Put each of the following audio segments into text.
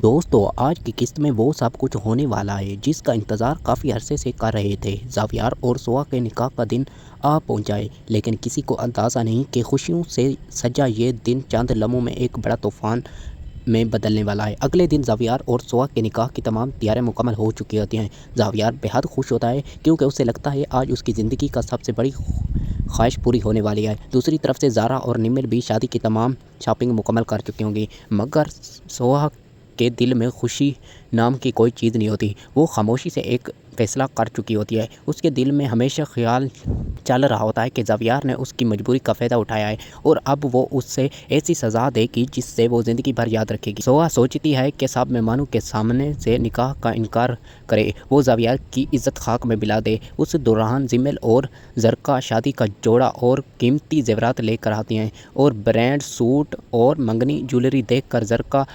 दोस्तों आज की किस्त में वो सब कुछ होने वाला है जिसका इंतज़ार काफ़ी अरसे से कर रहे थे। ज़ावियार और सोहा के निकाह का दिन आ पहुंचा है, लेकिन किसी को अंदाज़ा नहीं कि खुशियों से सजा ये दिन चंद लम्हों में एक बड़ा तूफान में बदलने वाला है। अगले दिन ज़ावियार और सोहा के निकाह की तमाम तैयारियां मुकम्मल हो चुकी होती हैं। ज़ावियार बेहद खुश होता है क्योंकि उसे लगता है आज उसकी ज़िंदगी का सबसे बड़ी ख्वाहिश पूरी होने वाली है। दूसरी तरफ से ज़ारा और निमिर भी शादी की तमाम शॉपिंग मुकम्मल कर चुकी होंगी, मगर सोहा के दिल में खुशी नाम की कोई चीज़ नहीं होती। वो खामोशी से एक फ़ैसला कर चुकी होती है। उसके दिल में हमेशा ख्याल चल रहा होता है कि ज़ावियार ने उसकी मजबूरी का फ़ायदा उठाया है और अब वो उससे ऐसी सज़ा देगी जिससे वो ज़िंदगी भर याद रखेगी। सोहा सोचती है कि सब मेहमानों के सामने से निकाह का इनकार करे, वो ज़ावियार की इज़्ज़त खाक में मिला दे। उस दौरान जिमिल और ज़रका शादी का जोड़ा और कीमती ज़ेवरात लेकर आती हैं और ब्रांड सूट और मंगनी ज्वेलरी देखकर ज़रका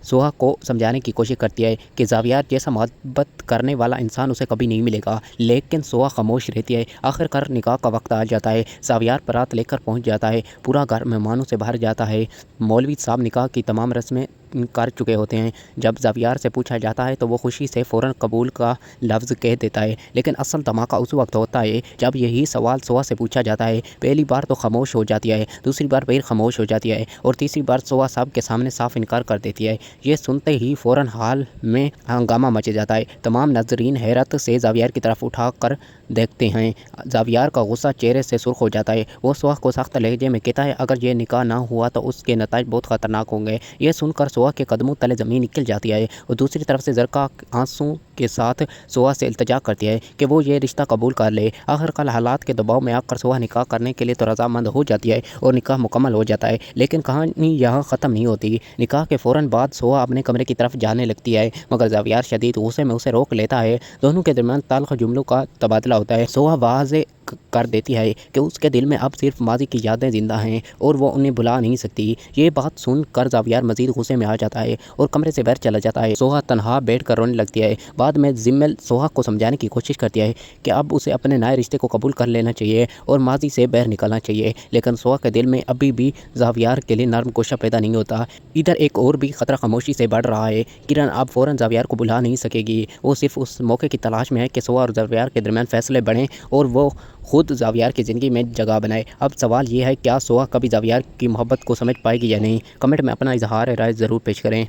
सोहा को समझाने की कोशिश करती है कि ज़ावियार जैसा मोहब्बत करने वाला इंसान उसे कभी नहीं मिलेगा, लेकिन सोहा खामोश रहती है। आखिरकार निकाह का वक्त आ जाता है। ज़ावियार बारात लेकर पहुंच जाता है। पूरा घर मेहमानों से भर जाता है। मौलवी साहब निकाह की तमाम रस्में कर चुके होते हैं। जब ज़ावियार से पूछा जाता है तो वो खुशी से फ़ौरन कबूल का लफ्ज़ कह देता है, लेकिन असल धमाका उस वक्त होता है जब यही सवाल सोहा से पूछा जाता है। पहली बार तो खामोश हो जाती है, दूसरी बार फिर खामोश हो जाती है और तीसरी बार सोहा साहब के सामने साफ इनकार कर देती है। ये सुनते ही फ़ौरन हाल में हंगामा मच जाता है। तमाम नाज़रीन हैरत से ज़ावियार की तरफ उठा कर देखते हैं। ज़ावियार का गुस्सा चेहरे से सुर्ख हो जाता है। वो सोहा को सख्त लहजे में कहता है अगर ये निकाह ना हुआ तो उसके नताइज बहुत ख़तरनाक होंगे। ये सुनकर सोहा के कदमों तले ज़मीन निकल जाती है और दूसरी तरफ से ज़रका आंसू के साथ सोहा से इल्तिजा करती है कि वो ये रिश्ता कबूल कर ले। आखिरकार हालात के दबाव में आकर सोहा निकाह करने के लिए तो रजामंद हो जाती है और निकाह मुकम्मल हो जाता है। लेकिन कहानी यहाँ ख़त्म नहीं होती। निकाह के फ़ौरन बाद सोहा अपने कमरे की तरफ जाने लगती है, मगर ज़ावियार शदीद गुस्से में उसे रोक लेता है। दोनों के दरमियान तल्ख़ जुमलों का तबादला होता है। सोहा वाज़े कर देती है कि उसके दिल में अब सिर्फ माजी की यादें ज़िंदा हैं और वो उन्हें भुला नहीं सकती। ये बात सुनकर ज़ावियार मज़ीद गुस्से में आ जाता है और कमरे से बाहर चला जाता है। सोहा तन्हा बैठ कर रोने लगती है। बाद में जिमिल सोहा को समझाने की कोशिश करती है कि अब उसे अपने नए रिश्ते को कबूल कर लेना चाहिए और माजी से बाहर निकलना चाहिए, लेकिन सोहा के दिल में अभी भी ज़ावियार के लिए नर्म गोशा पैदा नहीं होता। इधर एक और भी ख़तरा खामोशी से बढ़ रहा है। किरण अब फ़ौरन ज़ावियार को बुला नहीं सकेगी। वो सिर्फ उस मौके की तलाश में है कि सोहा और ज़ावियार के दरमियान फ़ैसले बढ़ें और वो खुद ज़ावियार की ज़िंदगी में जगह बनाए। अब सवाल ये है क्या सोहा कभी ज़ावियार की मोहब्बत को समझ पाएगी या नहीं। कमेंट में अपना इजहार राय ज़रूर पेश करें।